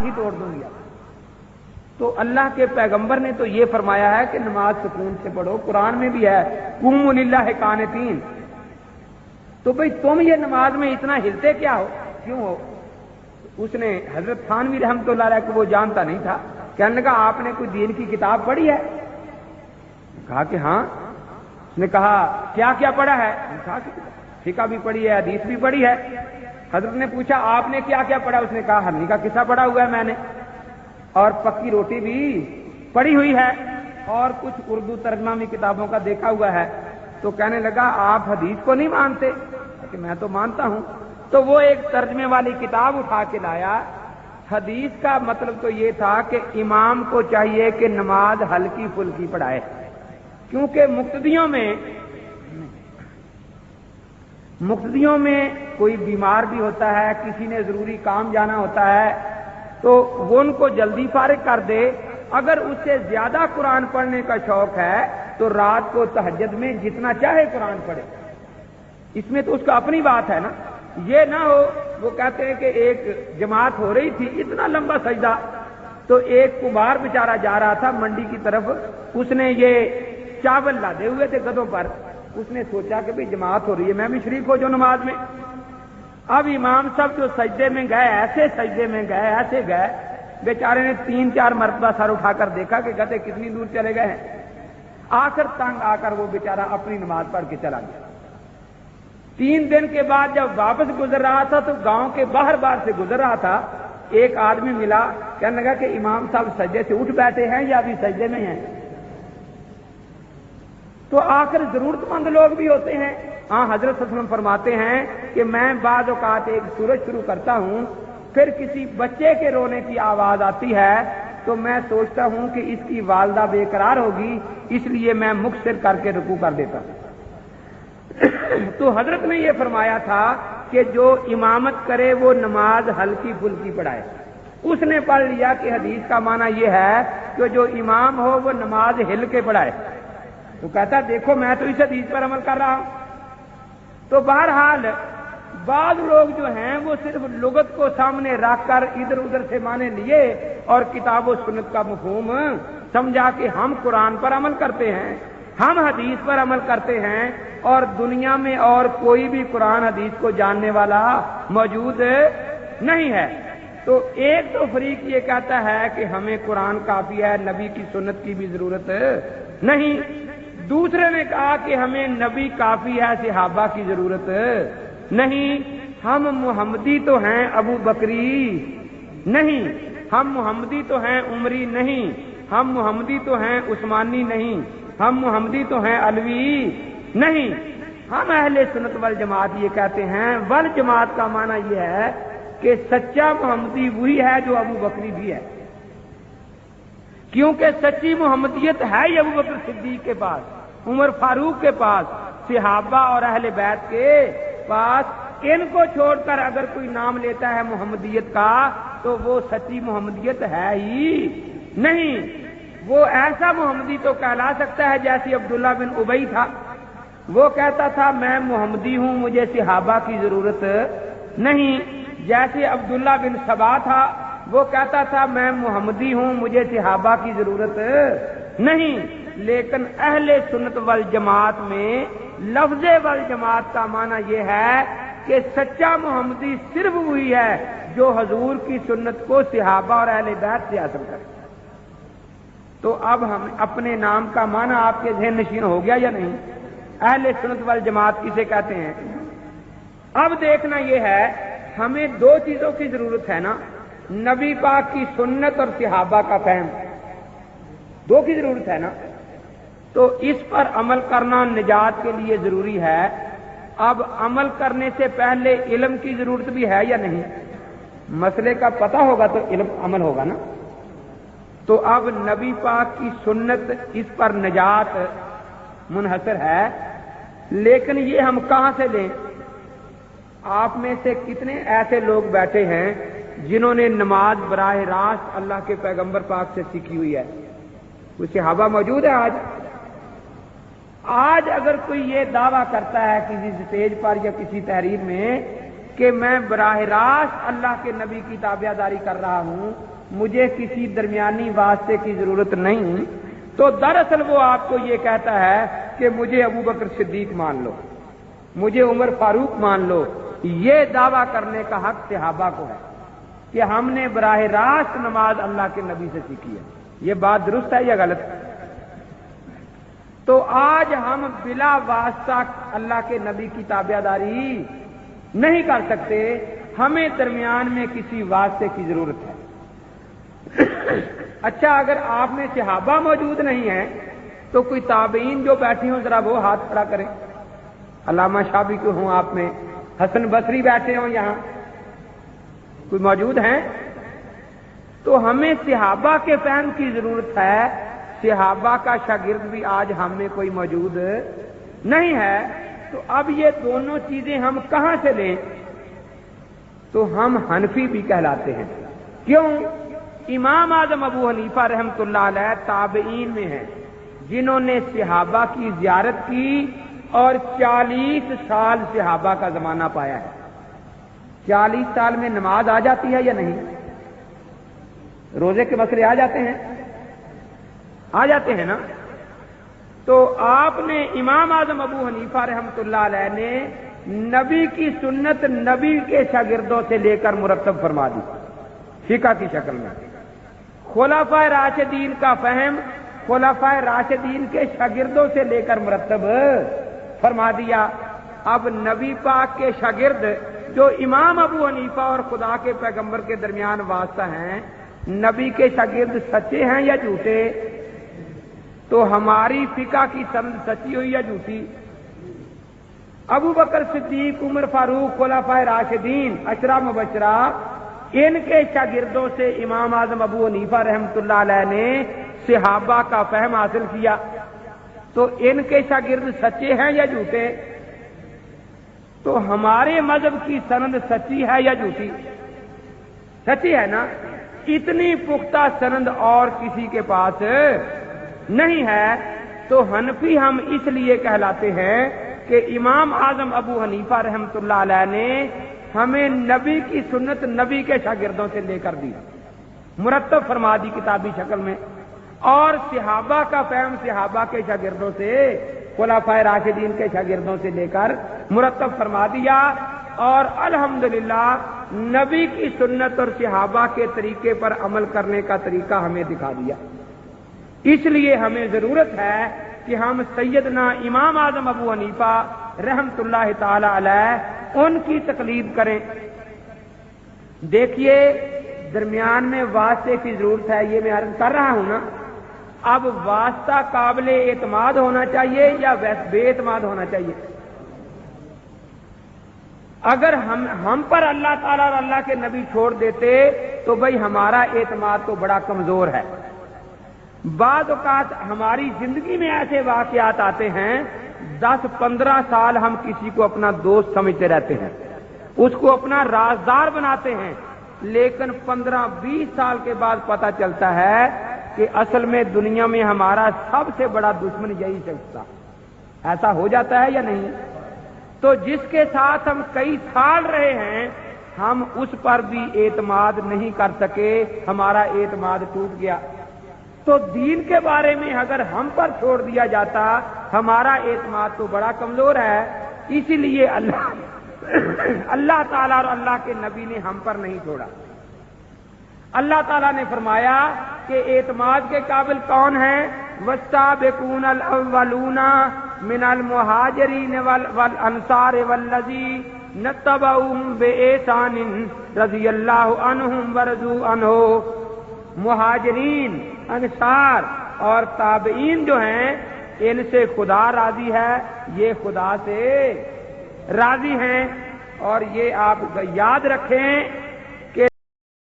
ہی توڑ دوں گی. تو اللہ کے پیغمبر نے تو یہ فرمایا ہے کہ نماز سکون سے پڑھو. قرآن میں بھی ہے قوموا للہ قانتین. تو بھئی تم یہ نماز میں اتنا ہلتے کیا ہو, کیوں ہو؟ اس نے حضرت تھانوی رحمۃ اللہ علیہ کو وہ جانتا نہیں تھا. کہنے لگا آپ نے کوئی دین کی کتاب پڑھی ہے؟ کہا کہ ہاں. اس نے کہا کیا کیا پڑھا ہے؟ کہا کہ فقہ بھی پڑھی ہے, حدیث بھی پڑھی ہے. حضرت نے پوچھا آپ نے کیا کیا پڑھا؟ اس نے کہا ہرنی کا قصہ پڑھا ہوا ہے میں نے, اور پکی روٹی بھی پڑھی ہوئی ہے, اور کچھ اردو ترجمہ میں کتابوں کا دیکھا ہوا ہے. تو کہنے لگا آپ حدیث کو نہیں مانتے؟ کہ میں تو مانتا ہوں. تو وہ ایک ترجمے والی کتاب اٹھا کے لایا. حدیث کا مطلب تو یہ تھا کہ امام کو چاہیے کہ نماز ہلکی پھلکی پڑھائے, کیونکہ مقتدیوں میں کوئی بیمار بھی ہوتا ہے, کسی نے ضروری کام جانا ہوتا ہے, تو وہ ان کو جلدی فارغ کر دے. اگر اس سے زیادہ قرآن پڑھنے کا شوق ہے تو رات کو تہجد میں جتنا چاہے قرآن پڑھے. اس میں تو اس کا اپنی بات ہے نا. یہ نہ ہو وہ کہتے ہیں کہ ایک جماعت ہو رہی تھی, اتنا لمبا سجدہ, تو ایک کمار بیچارہ جا رہا تھا منڈی کی طرف, اس نے یہ چاول لادے ہوئے تھے گدوں پر. اس نے سوچا کہ بھئی جماعت ہو رہی ہے, میں بھی شریک ہو جاؤں نماز میں. اب امام صاحب جو سجدے میں گئے, ایسے سجدے میں گئے, ایسے گئے, بیچارے نے 3-4 مرتبہ سر اٹھا کر دیکھا کہ گدے کتنی دور چلے گئے ہیں. آخر تنگ آ کر وہ بیچارہ اپنی نماز پڑھ کے چلا گیا. 3 دن کے بعد جب واپس گزر رہا تھا تو گاؤں کے باہر سے گزر رہا تھا. ایک آدمی ملا, کہنے لگا کہ امام صاحب سجدے سے اٹھ بیٹھے ہیں یا ابھی سجدے میں ہیں؟ تو آخر ضرورت مند لوگ بھی ہوتے ہیں. ہاں حضرت صلی اللہ علیہ وسلم فرماتے ہیں کہ میں بعض اوقات ایک سورج شروع کرتا ہوں, پھر کسی بچے کے رونے کی آواز آتی ہے تو میں سوچتا ہوں کہ اس کی والدہ بے قرار ہوگی, اس لیے میں مختصر کر کے رکوع کر دیتا ہوں. تو حضرت نے یہ فرمایا تھا کہ جو امامت کرے وہ نماز ہلکی پھلکی پڑھائے. اس نے پڑھ لیا کہ حدیث کا معنی یہ ہے کہ جو امام ہو وہ نماز ہل کے پڑھائے. تو کہتا دیکھو میں تو اس حدیث پر عمل کر رہا ہوں. تو بہرحال بعض لوگ جو ہیں وہ صرف لغت کو سامنے رکھ کر ادھر ادھر سے معنی لیے اور کتاب و سنت کا مفہوم سمجھا کہ ہم قرآن پر عمل کرتے ہیں, ہم حدیث پر عمل کرتے ہیں, اور دنیا میں اور کوئی بھی قرآن حدیث کو جاننے والا موجود نہیں ہے. تو ایک تو فریق یہ کہتا ہے کہ ہمیں قرآن کافی ہے, نبی کی سنت کی بھی ضرورت نہیں. دوسرے نے کہا کہ ہمیں نبی کافی ہے, صحابہ کی ضرورت نہیں. ہم محمدی تو ہیں ابو بکری نہیں, ہم محمدی تو ہیں عمری نہیں, ہم محمدی تو ہیں عثمانی نہیں, ہم محمدی تو ہیں علوی نہیں. ہم اہل سنت والجماعت یہ کہتے ہیں, والجماعت کا معنی یہ ہے کہ سچا محمدی وہی ہے جو ابو بکری بھی ہے, کیونکہ سچی محمدیت ہے ہی ابو بکر صدیق کے پاس, عمر فاروق کے پاس, صحابہ اور اہل بیت کے پاس. ان کو چھوڑ کر اگر کوئی نام لیتا ہے محمدیت کا تو وہ سچی محمدیت ہے ہی نہیں. وہ ایسا محمدی تو کہلا سکتا ہے جیسے عبداللہ بن ابی تھا, وہ کہتا تھا میں محمدی ہوں مجھے صحابہ کی ضرورت نہیں. جیسے عبداللہ بن سبا تھا, وہ کہتا تھا میں محمدی ہوں مجھے صحابہ کی ضرورت نہیں. لیکن اہل سنت والجماعت میں لفظ والجماعت کا معنی یہ ہے کہ سچا محمدی صرف وہی ہے جو حضور کی سنت کو صحابہ اور اہل بیت سے حاصل کرے. تو اب ہم اپنے نام کا معنی آپ کے ذہن نشین ہو گیا یا نہیں؟ اہل سنت والجماعت کسے کہتے ہیں؟ اب دیکھنا یہ ہے ہمیں 2 چیزوں کی ضرورت ہے نا, نبی پاک کی سنت اور صحابہ کا فہم, 2 کی ضرورت ہے نا. تو اس پر عمل کرنا نجات کے لیے ضروری ہے. اب عمل کرنے سے پہلے علم کی ضرورت بھی ہے یا نہیں؟ مسئلے کا پتہ ہوگا تو علم عمل ہوگا نا. تو اب نبی پاک کی سنت اس پر نجات منحصر ہے, لیکن یہ ہم کہاں سے لیں؟ آپ میں سے کتنے ایسے لوگ بیٹھے ہیں جنہوں نے نماز براہ راست اللہ کے پیغمبر پاک سے سیکھی ہوئی ہے؟ کوئی صحابہ موجود ہے آج اگر کوئی یہ دعویٰ کرتا ہے کسی اسٹیج پر یا کسی تحریر میں کہ میں براہ راست اللہ کے نبی کی تابعداری کر رہا ہوں، مجھے کسی درمیانی واسطے کی ضرورت نہیں، تو دراصل وہ آپ کو یہ کہتا ہے کہ مجھے ابو بکر صدیق مان لو، مجھے عمر فاروق مان لو۔ یہ دعویٰ کرنے کا حق صحابہ کو ہے کہ ہم نے براہ راست نماز اللہ کے نبی سے سیکھی ہے۔ یہ بات درست ہے یا غلط؟ تو آج ہم بلا واسطہ اللہ کے نبی کی تابعداری نہیں کر سکتے، ہمیں درمیان میں کسی واسطے کی ضرورت ہے۔ اچھا، اگر آپ میں صحابہ موجود نہیں ہیں تو کوئی تابعین جو بیٹھے ہوں ذرا وہ ہاتھ کھڑا کریں۔ علامہ شابی کو ہوں آپ میں، حسن بصری بیٹھے ہوں یہاں، کوئی موجود ہیں؟ تو ہمیں صحابہ کے فہم کی ضرورت ہے۔ صحابہ کا شاگرد بھی آج ہم میں کوئی موجود نہیں ہے، تو اب یہ دونوں چیزیں ہم کہاں سے لیں؟ تو ہم حنفی بھی کہلاتے ہیں۔ کیوں؟ امام اعظم ابو حنیفہ رحمۃ اللہ علیہ تابعین میں ہیں جنہوں نے صحابہ کی زیارت کی اور 40 سال صحابہ کا زمانہ پایا ہے۔ 40 سال میں نماز آ جاتی ہے یا نہیں؟ روزے کے مسئلے آ جاتے ہیں؟ آ جاتے ہیں نا؟ تو آپ نے امام اعظم ابو حنیفہ رحمۃ اللہ علیہ نے نبی کی سنت نبی کے شاگردوں سے لے کر مرتب فرما دی فقہ کی شکل میں۔ خلفائے راشدین کا فہم خلفائے راشدین کے شاگردوں سے لے کر مرتب فرما دیا۔ اب نبی پاک کے شاگرد جو امام ابو حنیفہ اور خدا کے پیغمبر کے درمیان واسطہ ہیں، نبی کے شاگرد سچے ہیں یا جھوٹے؟ تو ہماری فقہ کی سند سچی ہوئی یا جھوٹی؟ ابو بکر صدیق، عمر فاروق، خلفائے راشدین، عشرہ مبشرہ، ان کے شاگردوں سے امام اعظم ابو حنیفہ رحمۃ اللہ علیہ نے صحابہ کا فہم حاصل کیا، تو ان کے شاگرد سچے ہیں یا جھوٹے؟ تو ہمارے مذہب کی سند سچی ہے یا جھوٹی؟ سچی ہے نا؟ اتنی پختہ سند اور کسی کے پاس نہیں ہے۔ تو حنفی ہم اس لیے کہلاتے ہیں کہ امام اعظم ابو حنیفہ رحمۃ اللہ علیہ نے ہمیں نبی کی سنت نبی کے شاگردوں سے لے کر دی، مرتب فرما دی کتابی شکل میں، اور صحابہ کا فہم صحابہ کے شاگردوں سے، خلفائے راشدین کے شاگردوں سے لے کر مرتب فرما دیا، اور الحمدللہ نبی کی سنت اور صحابہ کے طریقے پر عمل کرنے کا طریقہ ہمیں دکھا دیا۔ اس لیے ہمیں ضرورت ہے کہ ہم سیدنا امام اعظم ابو حنیفہ رحمۃ اللہ تعالی علیہ ان کی تقلید کریں۔ دیکھیے، درمیان میں واسطے کی ضرورت ہے، یہ میں عرض کر رہا ہوں نا۔ اب واسطہ قابل اعتماد ہونا چاہیے یا بے اعتماد ہونا چاہیے؟ اگر ہم پر اللہ تعالیٰ اور اللہ کے نبی چھوڑ دیتے تو بھئی ہمارا اعتماد تو بڑا کمزور ہے۔ بعض اوقات ہماری زندگی میں ایسے واقعات آتے ہیں، 10-15 سال ہم کسی کو اپنا دوست سمجھتے رہتے ہیں، اس کو اپنا رازدار بناتے ہیں، لیکن 15-20 سال کے بعد پتہ چلتا ہے کہ اصل میں دنیا میں ہمارا سب سے بڑا دشمن یہی شخص تھا۔ ایسا ہو جاتا ہے یا نہیں؟ تو جس کے ساتھ ہم کئی سال رہے ہیں، ہم اس پر بھی اعتماد نہیں کر سکے، ہمارا اعتماد ٹوٹ گیا۔ تو دین کے بارے میں اگر ہم پر چھوڑ دیا جاتا، ہمارا اعتماد تو بڑا کمزور ہے۔ اسی لیے اللہ تعالیٰ اور اللہ کے نبی نے ہم پر نہیں چھوڑا۔ اللہ تعالیٰ نے فرمایا کہ اعتماد کے قابل کون ہیں؟ والسابقون الاولون من المہاجرین والانصار والذین اتبعوہم بإحسان رضی اللہ عنہم ورضوا عنہ۔ مہاجرین، انصار اور تابعین جو ہیں، ان سے خدا راضی ہے، یہ خدا سے راضی ہیں۔ اور یہ آپ یاد رکھیں